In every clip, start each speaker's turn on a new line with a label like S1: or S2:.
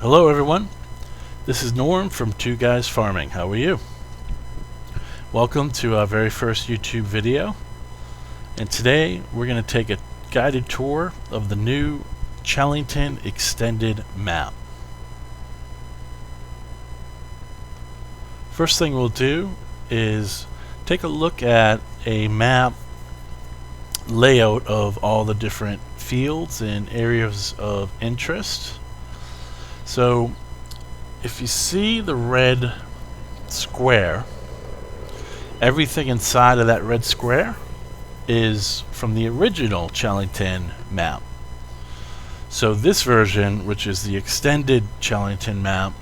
S1: Hello everyone, this is Norm from Two Guys Farming. How are you? Welcome to our very first YouTube video, and today we're going to take a guided tour of the new Chellington Extended Map. First thing we'll do is take a look at a map layout of all the different fields and areas of interest. So if you see the red square, everything inside of that red square is from the original Chellington map. So this version, which is the extended Chellington map,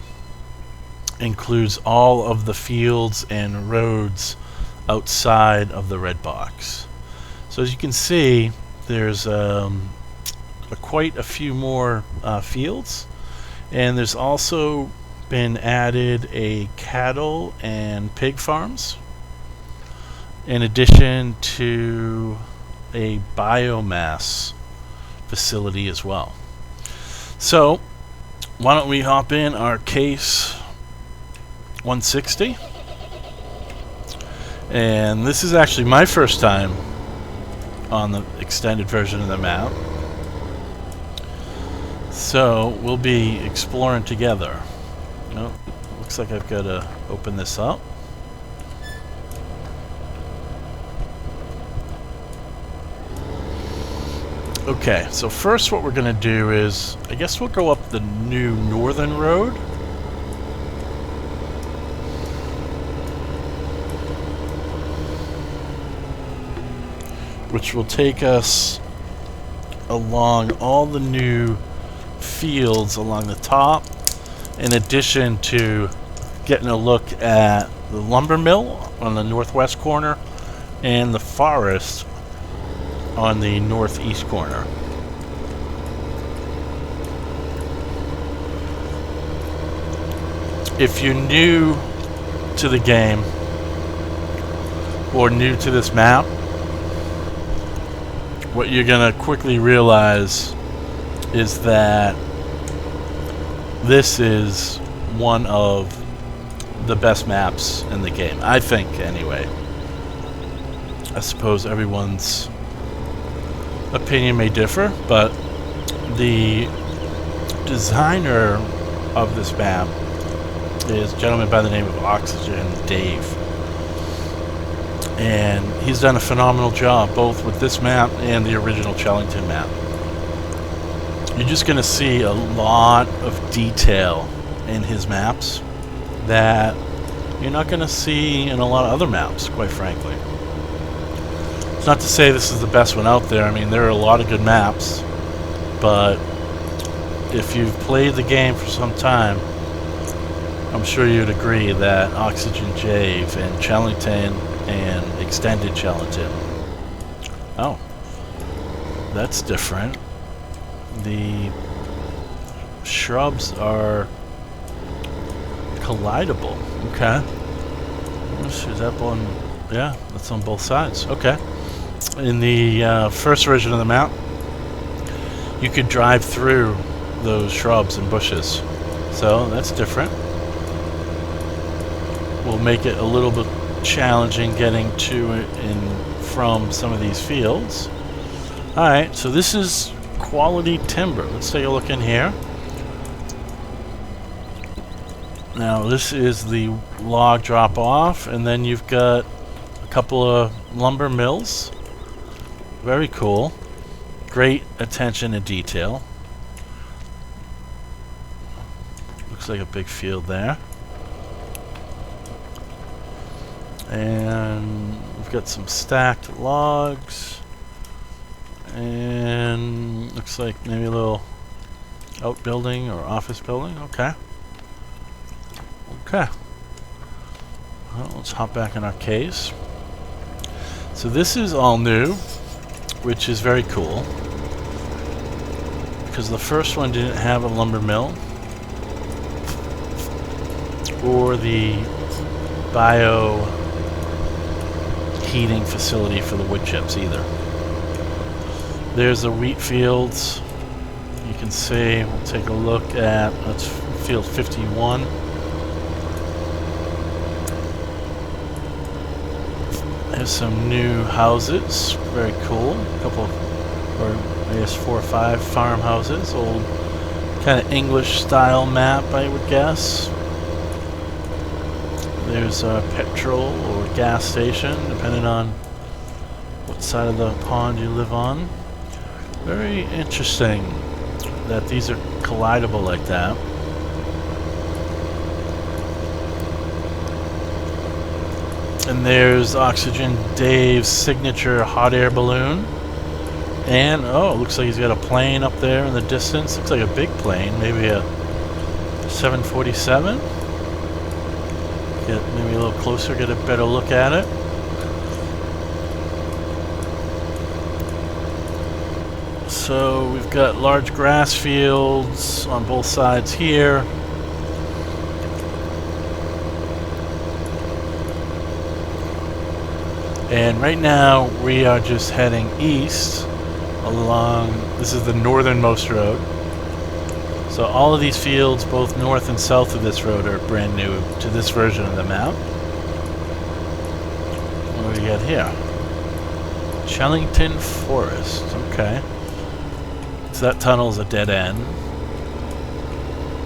S1: includes all of the fields and roads outside of the red box. So as you can see, there's quite a few more fields, and there's also been added a cattle and pig farms, in addition to a biomass facility as well. So why don't we hop in our case 160, and this is actually my first time on the extended version of the map, so we'll be exploring together. Oh, looks like I've got to open this up. Okay, so first what we're going to do is, I guess we'll go up the new northern road. Which will take us along all the new fields along the top, in addition to getting a look at the lumber mill on the northwest corner and the forest on the northeast corner. If you're new to the game or new to this map, what you're gonna quickly realize is that this is one of the best maps in the game, I think, anyway. I suppose everyone's opinion may differ, but the designer of this map is a gentleman by the name of Oxygendavid, and he's done a phenomenal job both with this map and the original Chellington map. You're just going to see a lot of detail in his maps that you're not going to see in a lot of other maps, quite frankly. It's not to say this is the best one out there. I mean, there are a lot of good maps, but if you've played the game for some time, I'm sure you'd agree that Oxygendavid and Chellington and Extended Chellington. Oh, that's different. The shrubs are collidable. Okay. Is that one? Yeah, that's on both sides. Okay. In the first version of the map, you could drive through those shrubs and bushes. So that's different. Will make it a little bit challenging getting to and from some of these fields. Alright, so this is quality timber. Let's take a look in here. Now this is the log drop off, and then you've got a couple of lumber mills. Very cool. Great attention to detail. Looks like a big field there. And we've got some stacked logs, and looks like maybe a little outbuilding or office building. Okay. Okay. Well, let's hop back in our case. So this is all new, which is very cool, because the first one didn't have a lumber mill or the bio heating facility for the wood chips either. There's the wheat fields. You can see, we'll take a look at, let's field 51. There's some new houses, very cool. A couple, or I guess 4 or 5 farmhouses. Old kind of English style map, I would guess. There's a petrol or gas station, depending on what side of the pond you live on. Very interesting that these are collidable like that. And there's Oxygendavid's signature hot air balloon. And, oh, it looks like he's got a plane up there in the distance. Looks like a big plane, maybe a 747. Get maybe a little closer, get a better look at it. So we've got large grass fields on both sides here. And right now we are just heading east along, this is the northernmost road. So all of these fields, both north and south of this road, are brand new to this version of the map. What do we got here? Chellington Forest, okay. So that tunnel's a dead end.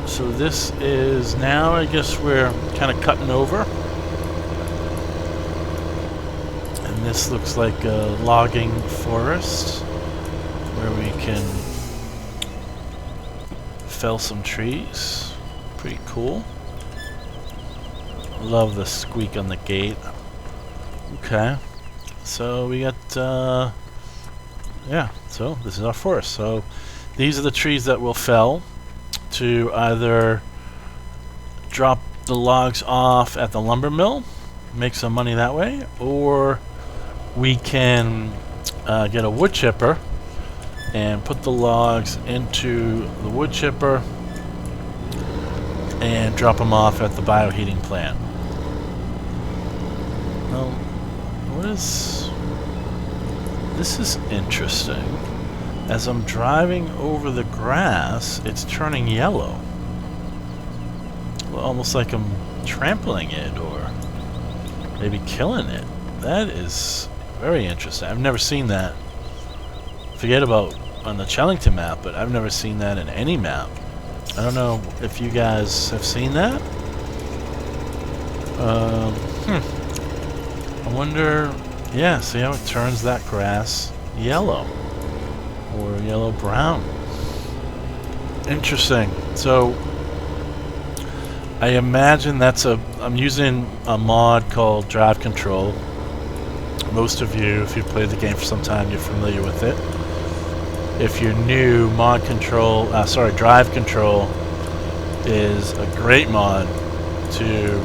S1: So this is now, I guess we're kind of cutting over. This looks like a logging forest where we can fell some trees. Pretty cool. Love the squeak on the gate. Okay, so we got yeah, so this is our forest. So these are the trees that we'll fell to either drop the logs off at the lumber mill, make some money that way, or we can get a wood chipper and put the logs into the wood chipper and drop them off at the bioheating plant. Now, what is... This is interesting. As I'm driving over the grass, it's turning yellow. Well, almost like I'm trampling it or maybe killing it. That is very interesting. I've never seen that. Forget about on the Chellington map, but I've never seen that in any map. I don't know if you guys have seen that. I wonder... Yeah, see how it turns that grass yellow. Or yellow-brown. Interesting. So, I imagine that's a... I'm using a mod called Drive Control. Most of you, if you've played the game for some time, you're familiar with it. If you're new, Drive Control is a great mod to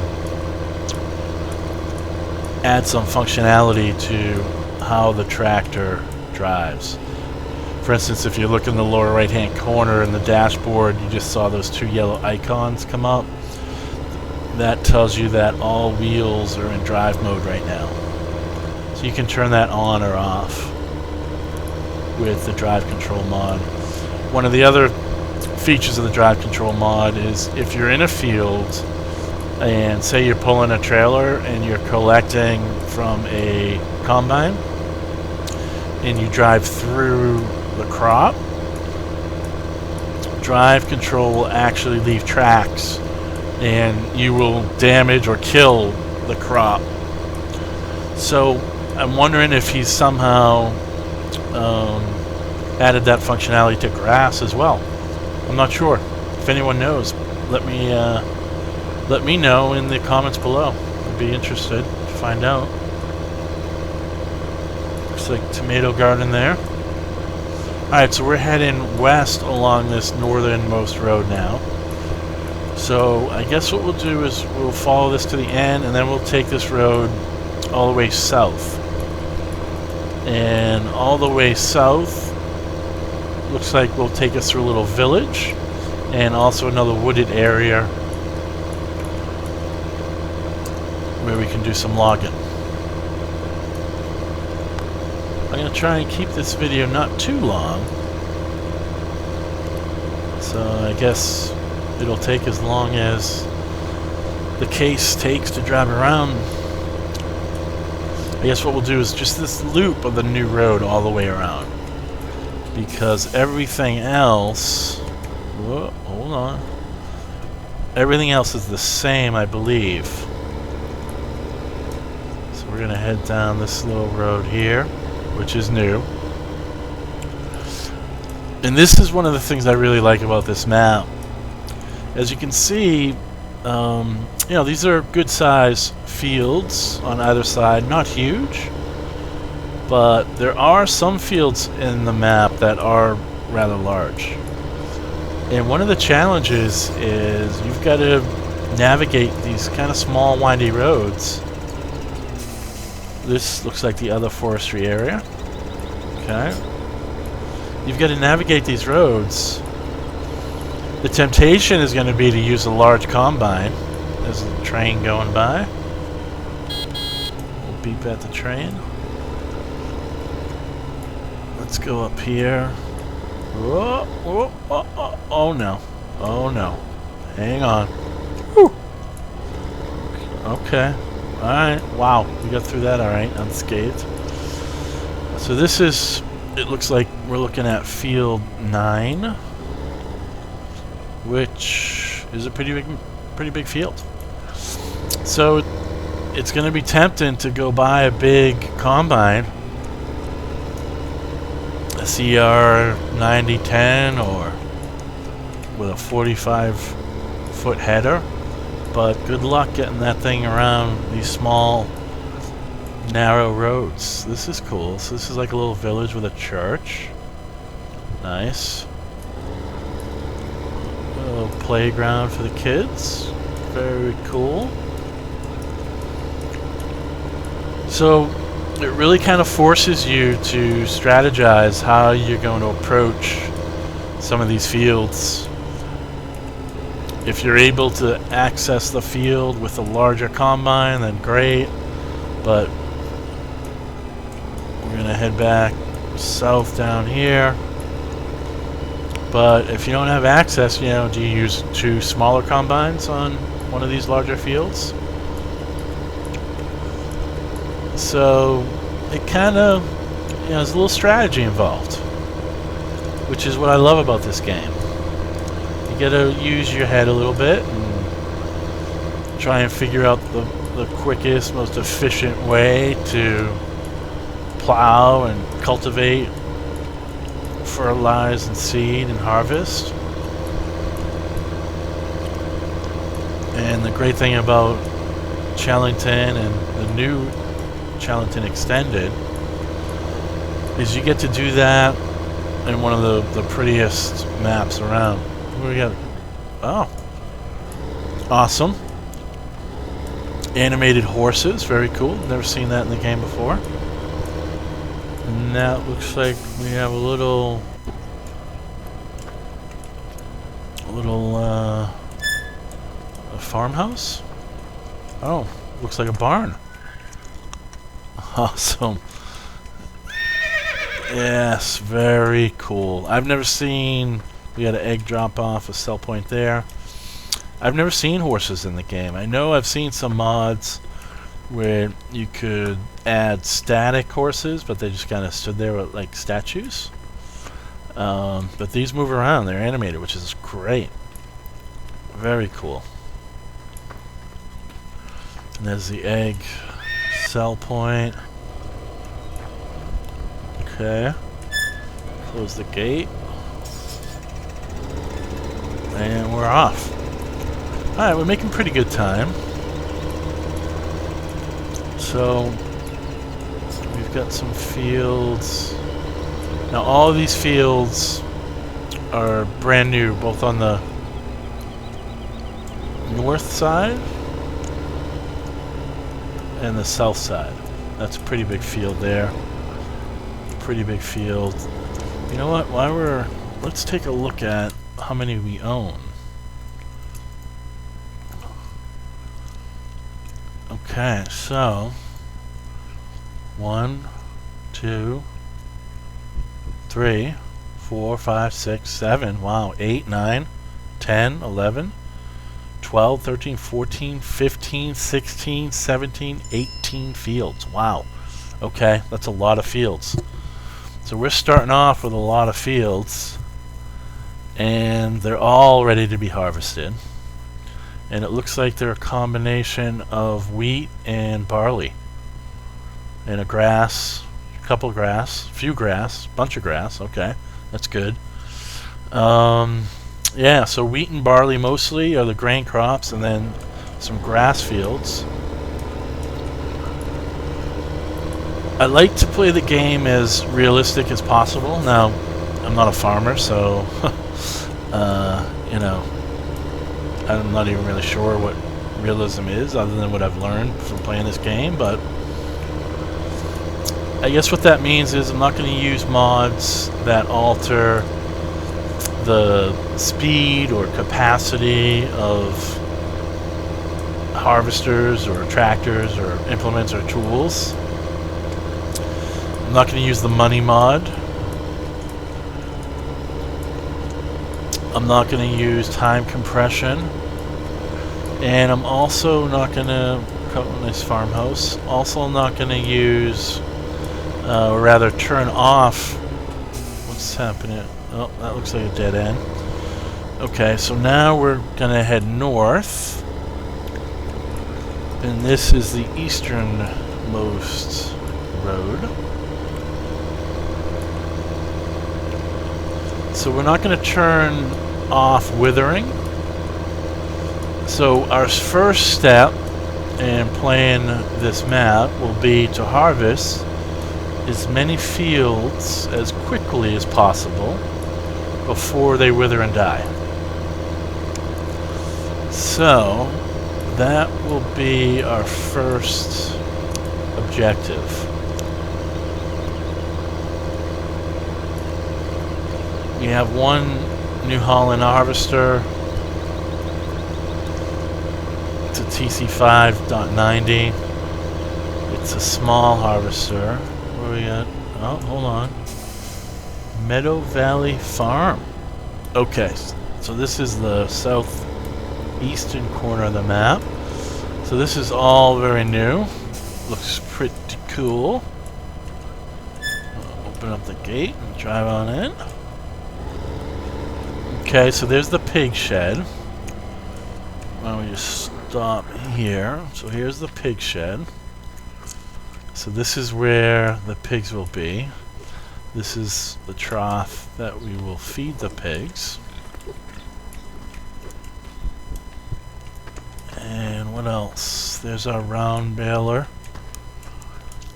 S1: add some functionality to how the tractor drives. For instance, if you look in the lower right hand corner in the dashboard, you just saw those 2 yellow icons come up. That tells you that all wheels are in drive mode right now. So you can turn that on or off with the Drive Control mod. One of the other features of the Drive Control mod is if you're in a field and say you're pulling a trailer and you're collecting from a combine and you drive through the crop, Drive Control will actually leave tracks and you will damage or kill the crop. So I'm wondering if he's somehow added that functionality to grass as well. I'm not sure. If anyone knows, let me know in the comments below. I'd be interested to find out. Looks like tomato garden there. Alright, so we're heading west along this northernmost road now. So I guess what we'll do is we'll follow this to the end and then we'll take this road all the way south. And all the way south looks like we'll take us through a little village and also another wooded area where we can do some logging. I'm going to try and keep this video not too long. So I guess it'll take as long as the case takes to drive around. I guess what we'll do is just this loop of the new road all the way around, because everything else, whoa, hold on, everything else is the same, I believe. So we're gonna head down this little road here, which is new. And this is one of the things I really like about this map. As you can see, you know, these are good size fields on either side, not huge, but there are some fields in the map that are rather large. And one of the challenges is you've got to navigate these kind of small windy roads. This looks like the other forestry area. Okay. You've got to navigate these roads. The temptation is going to be to use a large combine. There's a train going by. We'll beep at the train. Let's go up here. Whoa, whoa, whoa, oh, oh no. Oh no. Hang on. Whew. Okay. Alright. Wow. We got through that alright, unscathed. So this is, it looks like we're looking at field 9, which is a pretty big field. So it's going to be tempting to go buy a big combine, a CR 9010 or with a 45-foot header, but good luck getting that thing around these small narrow roads. This is cool. So this is like a little village with a church. Nice. A little playground for the kids. Very cool. So it really kind of forces you to strategize how you're going to approach some of these fields. If you're able to access the field with a larger combine, then great, but we're going to head back south down here. But if you don't have access, you know, do you use 2 smaller combines on one of these larger fields? So it kind of, you know, there's a little strategy involved, which is what I love about this game. You gotta use your head a little bit and try and figure out the quickest, most efficient way to plow and cultivate, fertilize and seed and harvest. And the great thing about Chellington and the new Chellington Extended is you get to do that in one of the prettiest maps around. What do we got? Oh, awesome. Animated horses, very cool. Never seen that in the game before. And that looks like we have a little a farmhouse. Oh, looks like a barn. Awesome. Yes, very cool. I've never seen, we got an egg drop off, a sell point there. I've never seen horses in the game. I know I've seen some mods where you could add static horses, but they just kind of stood there with, like, statues. But these move around, they're animated, which is great. Very cool. And there's the egg sell point. Okay. Close the gate. And we're off. Alright, we're making pretty good time. So, we've got some fields. Now, all of these fields are brand new, both on the north side and the south side. That's a pretty big field there. Pretty big field. You know what? Let's take a look at how many we own. Okay, so 1, 2, 3, 4, 5, 6, 7. Wow, 8, 9, 10, 11, 12, 13, 14, 15, 16, 17, 18 fields. Wow. Okay, that's a lot of fields. So we're starting off with a lot of fields, and they're all ready to be harvested. And it looks like they're a combination of wheat and barley. And a grass, a couple grass, few grass, bunch of grass. Okay, that's good. Yeah, so wheat and barley mostly are the grain crops, and then some grass fields. I like to play the game as realistic as possible. Now, I'm not a farmer, so you know, I'm not even really sure what realism is, other than what I've learned from playing this game. But I guess what that means is I'm not going to use mods that alter the speed or capacity of harvesters or tractors or implements or tools. I'm not going to use the money mod. I'm not going to use time compression. And I'm also not going to, nice farmhouse, also not going to use, or rather turn off, what's happening? Oh, that looks like a dead end. Okay, so now we're going to head north. And this is the easternmost road. So we're not going to turn off withering. So our first step in playing this map will be to harvest as many fields as quickly as possible before they wither and die. So that will be our first objective. We have one New Holland harvester. It's a TC5.90. It's a small harvester. Where are we at? Oh, hold on. Meadow Valley Farm. Okay, so this is the southeastern corner of the map. So this is all very new. Looks pretty cool. I'll open up the gate and drive on in. Okay, so there's the pig shed. Why don't we just stop here? So here's the pig shed. So this is where the pigs will be. This is the trough that we will feed the pigs. And what else? There's our round baler.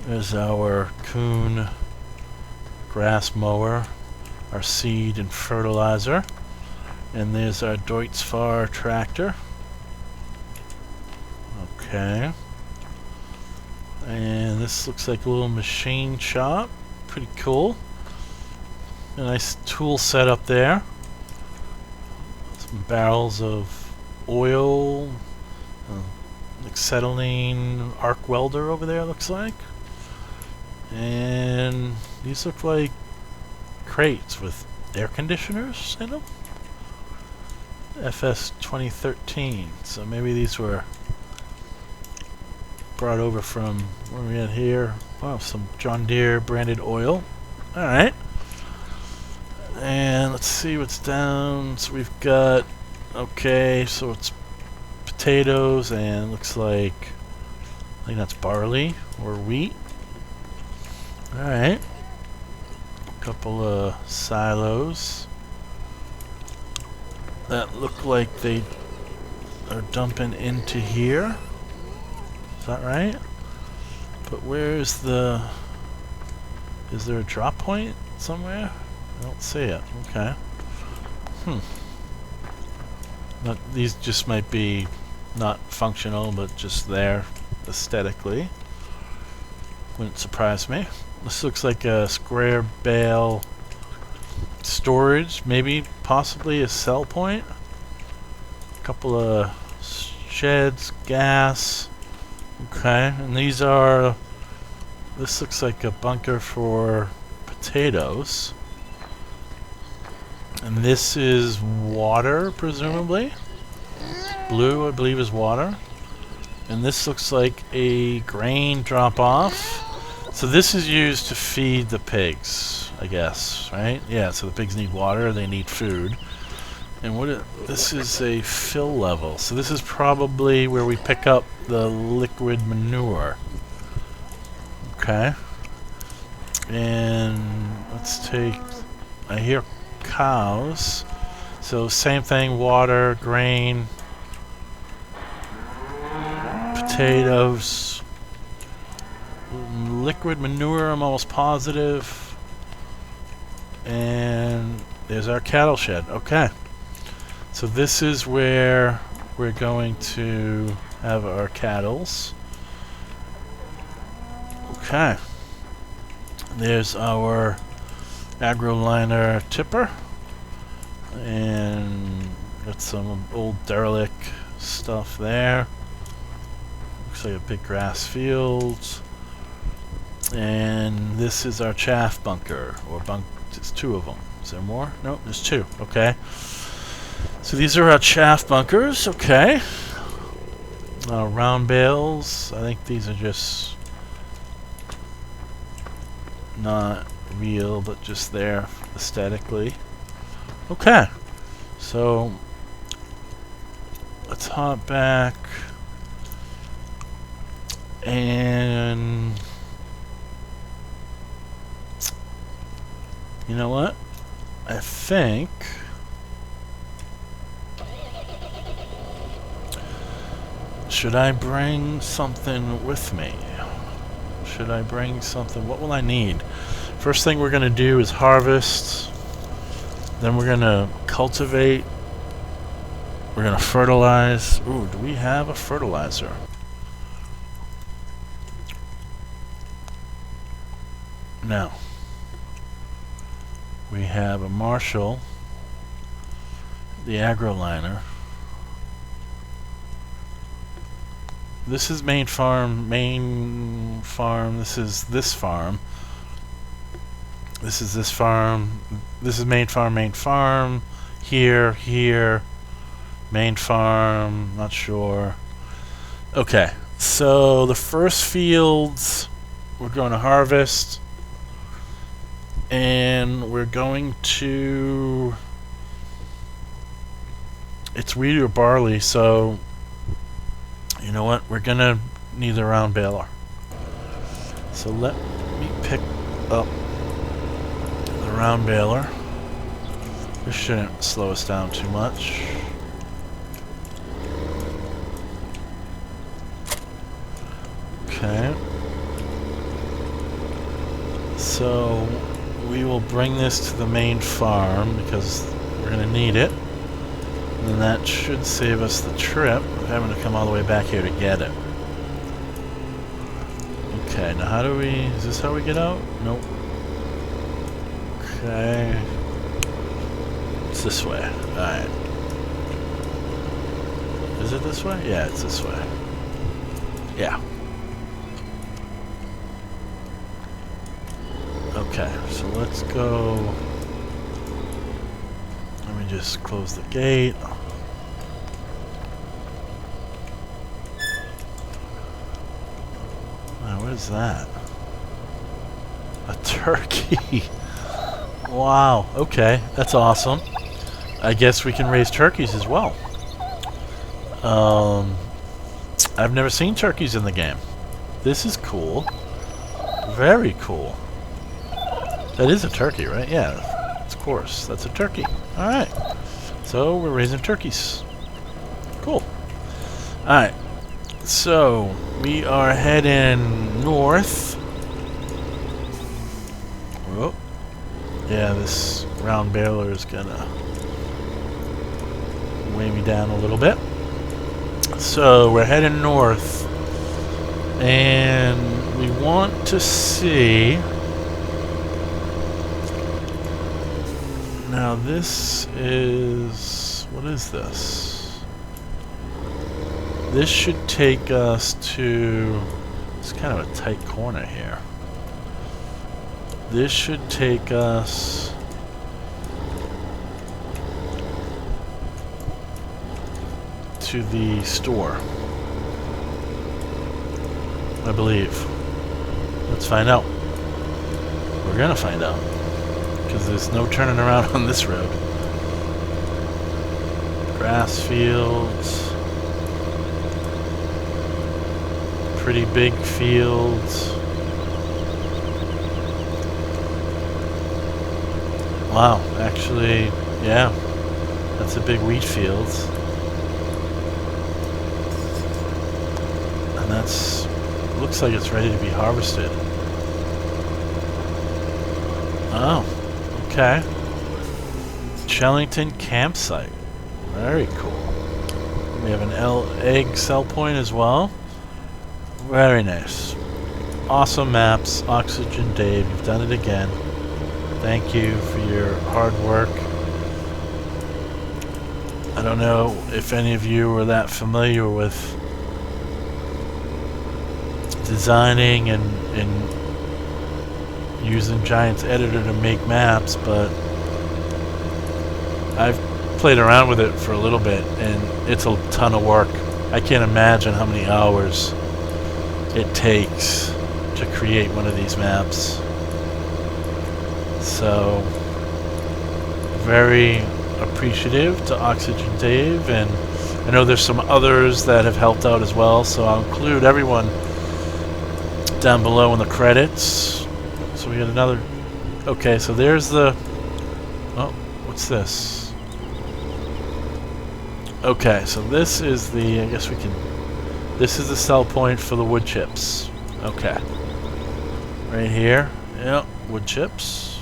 S1: There's our coon grass mower, our seed and fertilizer. And there's our Deutz-Fahr tractor. Okay. And this looks like a little machine shop. Pretty cool. A nice tool set up there. Some barrels of oil. Acetylene arc welder over there, looks like. And these look like crates with air conditioners in them. FS 2013. So maybe these were brought over from, where are we at here? Wow, some John Deere branded oil. Alright. And let's see what's down. So we've got, okay, so it's potatoes and looks like, I think that's barley or wheat. Alright. A couple of silos that look like they are dumping into here. Is that right? But where's the... Is there a drop point somewhere? I don't see it. Okay. But these just might be not functional, but just there aesthetically. Wouldn't surprise me. This looks like a square bale storage, maybe possibly a sell point. A couple of sheds, gas. Okay, and these are, this looks like a bunker for potatoes. And this is water, presumably. Blue, I believe, is water. And this looks like a grain drop-off. So this is used to feed the pigs, I guess, right? Yeah, so the pigs need water, they need food. And this is a fill level. So this is probably where we pick up the liquid manure. Okay. And let's take, I hear cows. So same thing, water, grain, potatoes, liquid manure, I'm almost positive. And there's our cattle shed. Okay. So this is where we're going to have our cattles. Okay. There's our AgroLiner tipper. And got some old derelict stuff there. Looks like a big grass field. And this is our chaff bunker, or there's two of them. Is there more? Nope, there's two. Okay. So these are our chaff bunkers. Okay. Round bales. I think these are just not real, but just there aesthetically. Okay. So let's hop back. And you know what? I think should I bring something with me? Should I bring something? What will I need? First thing we're going to do is harvest. Then we're going to cultivate. We're going to fertilize. Ooh, do we have a fertilizer? No. We have a Marshall, the AgroLiner. This is main farm, this is this farm. This is this farm. This is main farm, here, main farm, not sure. Okay, so the first fields we're going to harvest. And we're going to... It's wheat or barley, so... You know what? We're going to need the round baler. So let me pick up the round baler. This shouldn't slow us down too much. Okay. So... we will bring this to the main farm because we're going to need it. And that should save us the trip of having to come all the way back here to get it. Okay, now how do we... is this how we get out? Nope. Okay. It's this way. Alright. Is it this way? Yeah, it's this way. Yeah. Okay, so let's go. Let me just close the gate. Wow, what is that? A turkey. Wow, okay, that's awesome. I guess we can raise turkeys as well. I've never seen turkeys in the game. This is cool. Very cool. That is a turkey, right? Yeah, of course. That's a turkey. Alright. So, we're raising turkeys. Cool. Alright. So, we are heading north. Oh. Yeah, this round baler is gonna weigh me down a little bit. So, we're heading north. And we want to see... Now this is... what is this? This should take us to... it's kind of a tight corner here. This should take us to the store, I believe. Let's find out. We're gonna find out, because there's no turning around on this road. Grass fields. Pretty big fields. Wow, actually, yeah, that's a big wheat field. And that's, looks like it's ready to be harvested. Oh, okay. Chellington campsite. Very cool. We have an egg sell point as well. Very nice. Awesome maps. Oxygendavid, you've done it again. Thank you for your hard work. I don't know if any of you are that familiar with designing and using Giant's editor to make maps, but I've played around with it for a little bit, and it's a ton of work. I can't imagine how many hours it takes to create one of these maps. So, very appreciative to Oxygendavid, and I know there's some others that have helped out as well, so I'll include everyone down below in the credits. So we got another... Okay, so there's the... Oh, what's this? Okay, so this is the... I guess we can... This is the sell point for the wood chips. Okay. Right here. Yep, wood chips.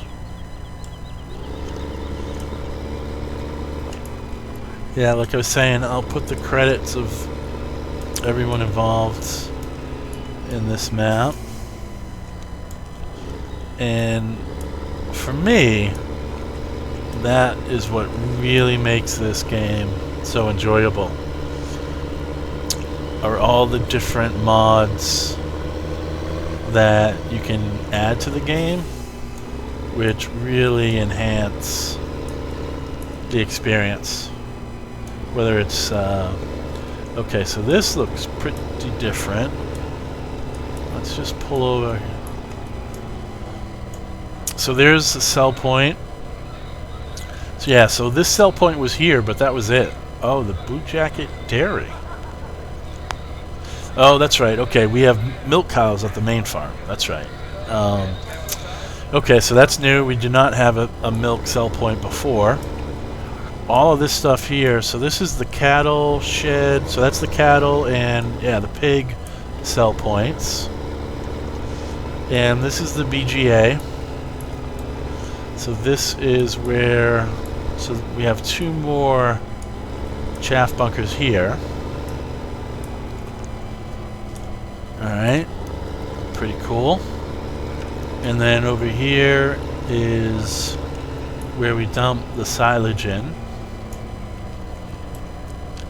S1: Yeah, like I was saying, I'll put the credits of everyone involved in this map. And for me, that is what really makes this game so enjoyable. Are all the different mods that you can add to the game, which really enhance the experience. Whether it's okay, so this looks pretty different. Let's just pull over. So there's the sell point. So yeah, so this sell point was here, but that was it. Oh, the Boot Jacket Dairy. Oh, that's right. Okay, we have milk cows at the main farm. That's right. Okay, so that's new. We do not have a milk sell point before. All of this stuff here. So this is the cattle shed. So that's the cattle and, yeah, the pig sell points. And this is the BGA. So this is where... So we have two more chaff bunkers here. Alright, pretty cool. And then over here is where we dump the silage in.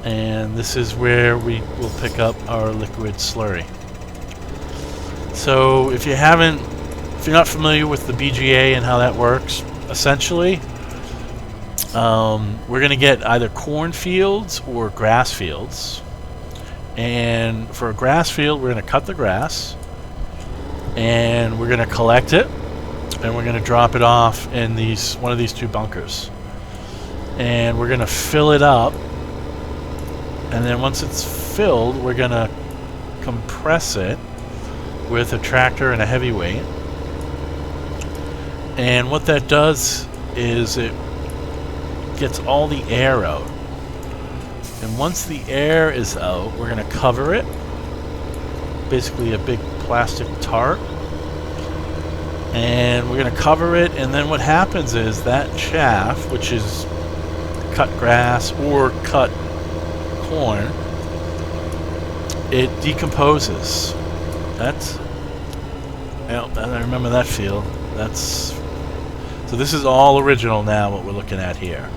S1: And this is where we will pick up our liquid slurry. So if you're not familiar with the BGA and how that works, essentially, we're going to get either cornfields or grass fields. And for a grass field, we're going to cut the grass, and we're going to collect it, and we're going to drop it off in one of these two bunkers. And we're going to fill it up, and then once it's filled, we're going to compress it with a tractor and a heavyweight. And what that does is it gets all the air out. And once the air is out, we're going to cover it. Basically a big plastic tarp. And we're going to cover it, and then what happens is that chaff, which is cut grass or cut corn, it decomposes. That's... Well, I remember that field. That's... So this is all original now, what we're looking at here.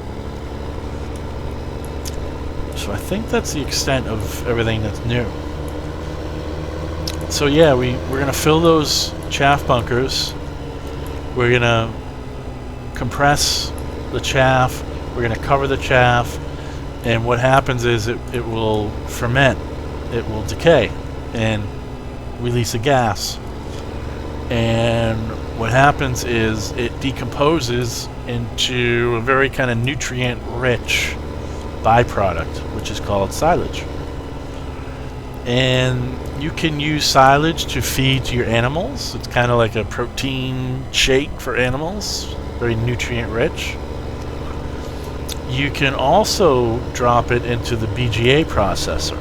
S1: So I think that's the extent of everything that's new. So yeah, we're going to fill those chaff bunkers. We're going to compress the chaff. We're going to cover the chaff. And what happens is it will ferment, it will decay and release a gas. And what happens is it decomposes into a very kind of nutrient-rich byproduct, which is called silage. And you can use silage to feed to your animals. It's kind of like a protein shake for animals, very nutrient-rich. You can also drop it into the BGA processor,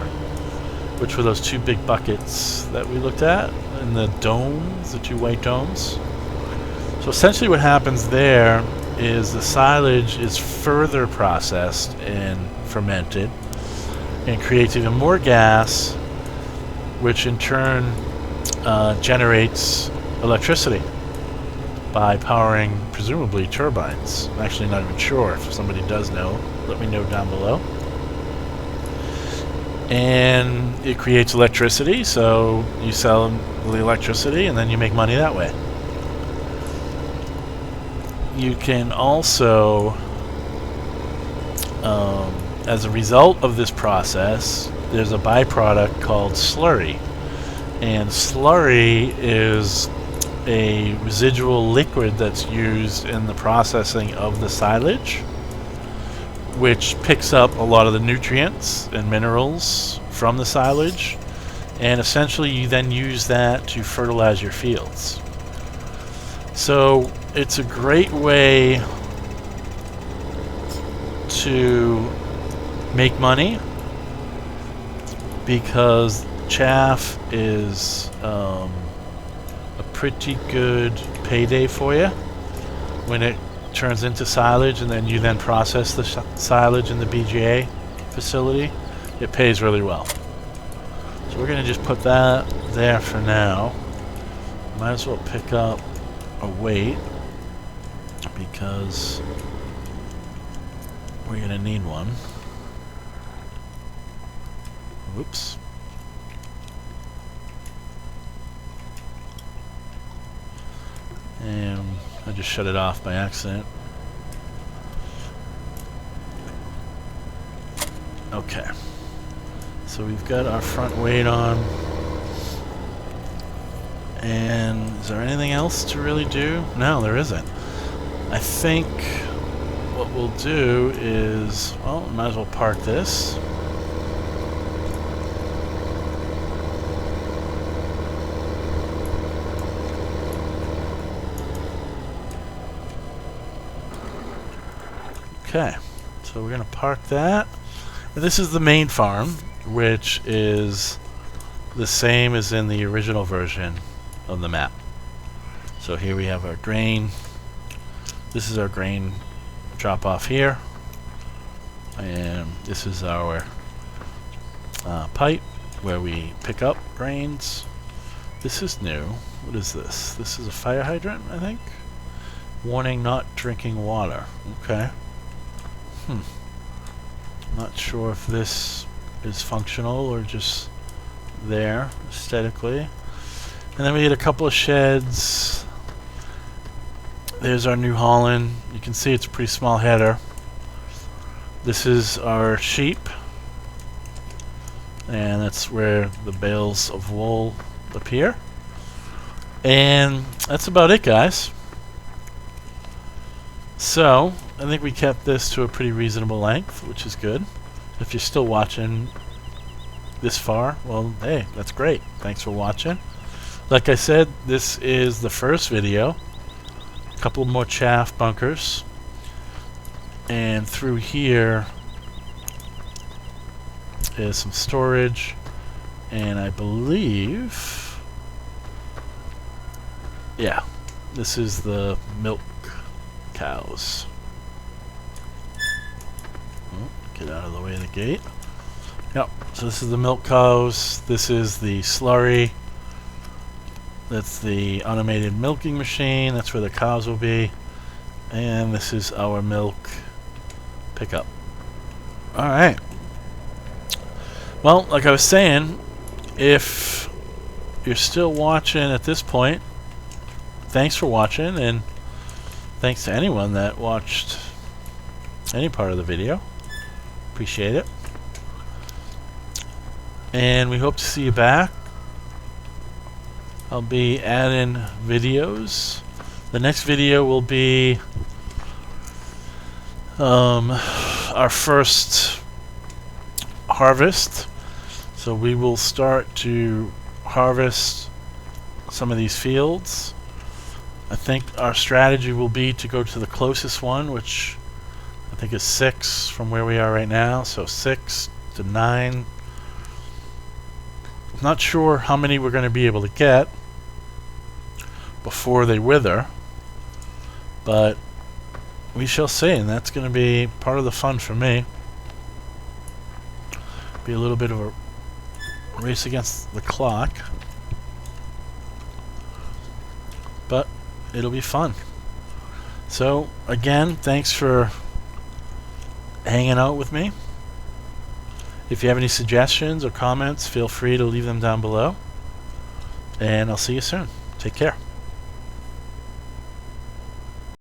S1: which were those two big buckets that we looked at, and the domes, the two white domes. So essentially what happens there is the silage is further processed and fermented and creates even more gas, which in turn generates electricity by powering, presumably, turbines. I'm actually not even sure. If somebody does know, let me know down below. And it creates electricity, so you sell the electricity and then you make money that way. You can also, as a result of this process, there's a byproduct called slurry. And slurry is a residual liquid that's used in the processing of the silage, which picks up a lot of the nutrients and minerals from the silage, and essentially you then use that to fertilize your fields. So it's a great way to make money because chaff is a pretty good payday for you when it turns into silage, and then you then process the silage in the BGA facility. It pays really well. So we're going to just put that there for now. Might as well pick up a weight because we're going to need one. Whoops. And I just shut it off by accident. Okay. So we've got our front weight on. And is there anything else to really do? No, there isn't. I think what we'll do is, well, might as well park this. Okay, so we're going to park that. And this is the main farm, which is the same as in the original version of the map. So here we have our grain. This is our grain drop off here. And this is our pipe where we pick up grains. This is new. What is this? This is a fire hydrant, I think. Warning, not drinking water. Okay. Not sure if this is functional or just there aesthetically. And then we get a couple of sheds. There's our New Holland. You can see it's a pretty small header. This is our sheep. And that's where the bales of wool appear. And that's about it, guys. So, I think we kept this to a pretty reasonable length, which is good. If you're still watching this far, well, hey, that's great. Thanks for watching. Like I said, this is the first video. A couple more chaff bunkers. And through here is some storage. And I believe, yeah, this is the milk cows. Oh, get out of the way of the gate. Yep, so this is the milk cows. This is the slurry. That's the automated milking machine. That's where the cows will be. And this is our milk pickup. Alright. Well, like I was saying, if you're still watching at this point, thanks for watching, and thanks to anyone that watched any part of the video. Appreciate it. And we hope to see you back. I'll be adding videos. The next video will be our first harvest. So we will start to harvest some of these fields. I think our strategy will be to go to the closest one, which I think is 6 from where we are right now. So 6 to 9. I'm not sure how many we're going to be able to get before they wither, but we shall see, and that's going to be part of the fun for me. Be a little bit of a race against the clock, but it'll be fun. So again, thanks for hanging out with me. If you have any suggestions or comments, feel free to leave them down below, and I'll see you soon. Take care.